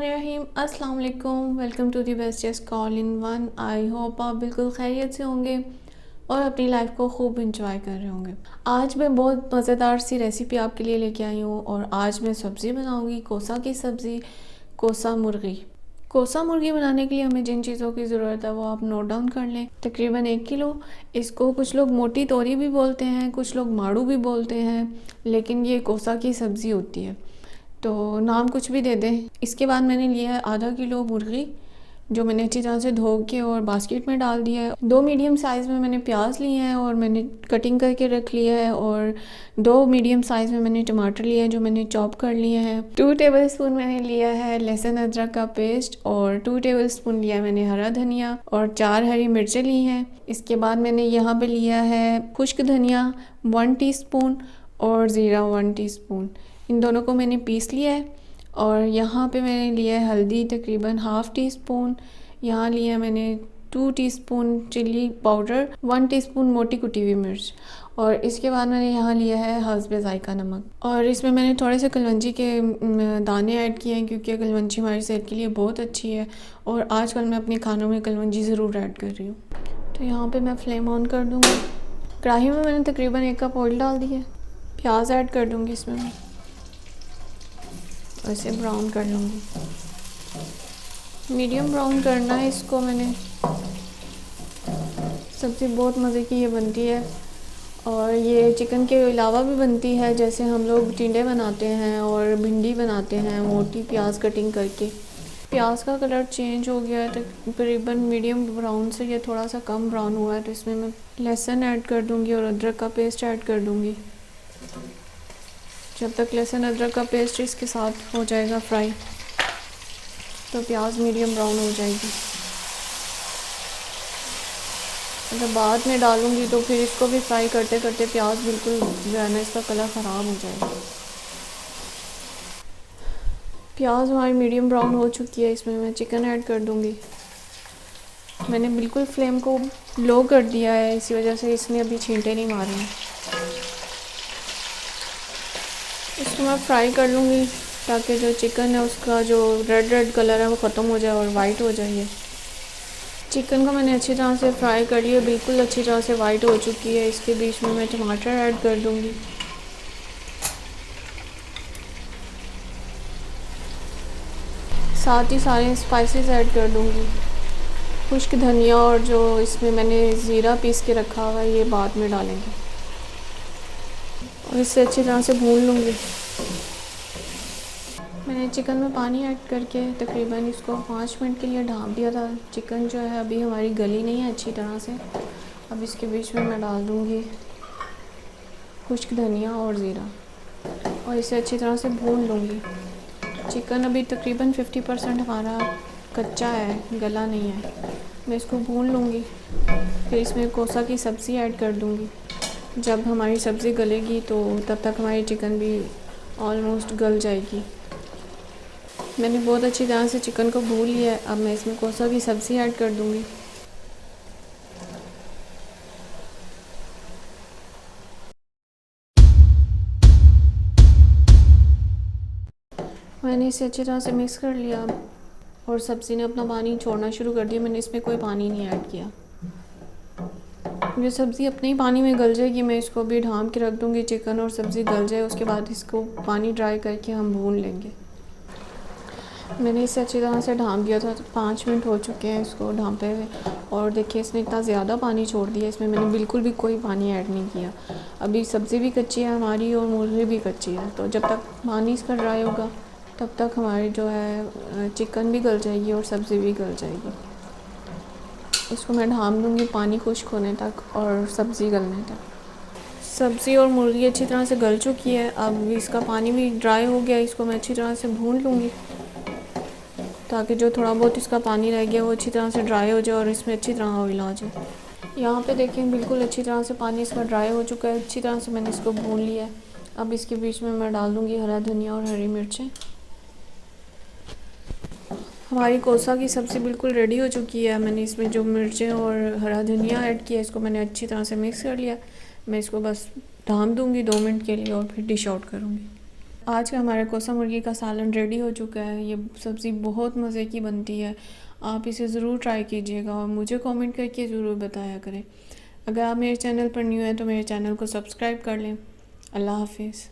बिस्मिल्लाहिर्रहमानिर्रहीम। अस्सलाम वालेकुम। Welcome to the bestest call in one. I hope आप बिल्कुल खैरियत से होंगे और अपनी लाइफ को खूब इंजॉय कर रहे होंगे। आज मैं बहुत मज़ेदार सी रेसिपी आपके लिए लेके आई हूँ और आज मैं सब्ज़ी बनाऊँगी, कोसा की सब्ज़ी, कोसा मुर्गी। कोसा मुर्गी बनाने के लिए हमें जिन चीज़ों की ज़रूरत है वो आप नोट डाउन कर लें। तकरीबन 1 किलो। इसको कुछ लोग मोटी तोरी भी बोलते हैं, कुछ लोग माड़ू भी बोलते हैं, लेकिन ये कोसा की सब्ज़ी होती है तो नाम कुछ भी दे दें। इसके बाद मैंने लिया है आधा किलो मुर्गी, जो मैंने अच्छी तरह से धो के और बास्केट में डाल दिया है। 2 मीडियम साइज़ में मैंने प्याज लिए हैं और मैंने कटिंग करके रख लिया है, और 2 मीडियम साइज़ में मैंने टमाटर लिए हैं जो मैंने चॉप कर लिए हैं। 2 टेबलस्पून मैंने लिया है लहसुन अदरक का पेस्ट, और 2 टेबलस्पून लिया मैंने हरा धनिया, और 4 हरी मिर्चें ली हैं। इसके बाद मैंने यहाँ पे लिया है खुश्क धनिया 1 टीस्पून और ज़ीरा 1 टीस्पून। इन दोनों को मैंने पीस लिया है। और यहाँ पे मैंने लिया है हल्दी तकरीबन ½ टीस्पून। यहाँ लिया मैंने 2 टीस्पून चिल्ली पाउडर, 1 टीस्पून मोटी कुटी हुई मिर्च, और इसके बाद मैंने यहाँ लिया है हस्बे ज़ायका नमक। और इसमें मैंने थोड़े से कलवंजी के दाने ऐड किए हैं क्योंकि कलवंजी हमारी सेहत के लिए बहुत अच्छी है और आजकल मैं अपने खानों में कलवंजी ज़रूर ऐड कर रही हूँ। तो यहाँ पर मैं फ्लेम ऑन कर दूँगी। कढ़ाई में मैंने तकरीबन 1 कप ऑयल डाल दिया है। प्याज ऐड कर दूँगी इसमें मैं, इसे ब्राउन कर लूँगी। मीडियम ब्राउन करना है इसको मैंने। सब्ज़ी बहुत मज़े की ये बनती है और ये चिकन के अलावा भी बनती है, जैसे हम लोग टिंडे बनाते हैं और भिंडी बनाते हैं मोटी प्याज कटिंग करके। प्याज का कलर चेंज हो गया है तकरीबन मीडियम ब्राउन से ये थोड़ा सा कम ब्राउन हुआ है, तो इसमें मैं लहसुन ऐड कर दूँगी और अदरक का पेस्ट ऐड कर दूँगी। जब तक लहसुन अदरक का पेस्ट इसके साथ हो जाएगा फ्राई, तो प्याज मीडियम ब्राउन हो जाएगी। अगर बाद में डालूँगी तो फिर इसको भी फ्राई करते करते प्याज बिल्कुल जो है ना इसका कलर ख़राब हो जाएगा। प्याज हमारी मीडियम ब्राउन हो चुकी है। इसमें मैं चिकन ऐड कर दूँगी। मैंने बिल्कुल फ्लेम को लो कर दिया है, इसी वजह से इसमें अभी छींटे नहीं मारे हैं। इसको मैं फ्राई कर लूँगी ताकि जो चिकन है उसका जो रेड कलर है वो ख़त्म हो जाए और वाइट हो जाए। चिकन को मैंने अच्छी तरह से फ्राई कर लिया, बिल्कुल अच्छी तरह से वाइट हो चुकी है। इसके बीच में मैं टमाटर ऐड कर दूँगी। साथ ही सारे स्पाइसेस ऐड कर दूँगी। खुश्क धनिया और जो इसमें मैंने ज़ीरा पीस के रखा हुआ है ये बाद में डालेंगे और इसे अच्छी तरह से भून लूँगी। मैंने चिकन में पानी ऐड करके तकरीबन इसको 5 मिनट के लिए ढाँप दिया था। चिकन जो है अभी हमारी गली नहीं है अच्छी तरह से। अब इसके बीच में मैं डाल दूँगी खुश्क धनिया और ज़ीरा और इसे अच्छी तरह से भून लूँगी। चिकन अभी तकरीबन 50% हमारा कच्चा है, गला नहीं है। मैं इसको भून लूँगी, फिर इसमें कोसा की सब्ज़ी ऐड कर दूँगी। जब हमारी सब्ज़ी गलेगी तो तब तक हमारी चिकन भी ऑलमोस्ट गल जाएगी। मैंने बहुत अच्छी तरह से चिकन को भून लिया है। अब मैं इसमें कोसा की सब्ज़ी ऐड कर दूँगी। मैंने इसे अच्छी तरह से मिक्स कर लिया और सब्ज़ी ने अपना पानी छोड़ना शुरू कर दिया। मैंने इसमें कोई पानी नहीं ऐड किया। जो सब्ज़ी अपने ही पानी में गल जाएगी, मैं इसको भी ढाँप के रख दूँगी। चिकन और सब्ज़ी गल जाए उसके बाद इसको पानी ड्राई करके हम भून लेंगे। मैंने इसे अच्छी तरह से ढाँप दिया था। 5 मिनट हो चुके हैं इसको ढाँपे हुए और देखिए इसने इतना ज़्यादा पानी छोड़ दिया। इसमें मैंने बिल्कुल भी कोई पानी ऐड नहीं किया। अभी सब्ज़ी भी कच्ची है हमारी और मुर्गी भी कच्ची है, तो जब तक पानी इसका ड्राई होगा तब तक हमारी जो है चिकन भी गल जाएगी और सब्ज़ी भी गल जाएगी। इसको मैं ढाँप दूँगी पानी खुश्क होने तक और सब्ज़ी गलने तक। सब्ज़ी और मुर्गी अच्छी तरह से गल चुकी है। अब इसका पानी भी ड्राई हो गया। इसको मैं अच्छी तरह से भून लूँगी ताकि जो थोड़ा बहुत इसका पानी रह गया वो अच्छी तरह से ड्राई हो जाए और इसमें अच्छी तरह ऑयल आ जाए। यहाँ पे देखें बिल्कुल अच्छी तरह से पानी इसका ड्राई हो चुका है। अच्छी तरह से मैंने इसको भून लिया है। अब इसके बीच में मैं डाल दूँगी हरा धनिया और हरी मिर्चें। हमारी कोसा की सब्ज़ी बिल्कुल रेडी हो चुकी है। मैंने इसमें जो मिर्चें और हरा धनिया ऐड किया इसको मैंने अच्छी तरह से मिक्स कर लिया। मैं इसको बस ढाँप दूँगी 2 मिनट के लिए और फिर डिश आउट करूँगी। आज का हमारा कोसा मुर्गी का सालन रेडी हो चुका है। ये सब्ज़ी बहुत मज़े की बनती है, आप इसे ज़रूर ट्राई कीजिएगा और मुझे कमेंट करके ज़रूर बताया करें। अगर आप मेरे चैनल पर न्यू हैं तो मेरे चैनल को सब्सक्राइब कर लें। अल्लाह हाफिज़।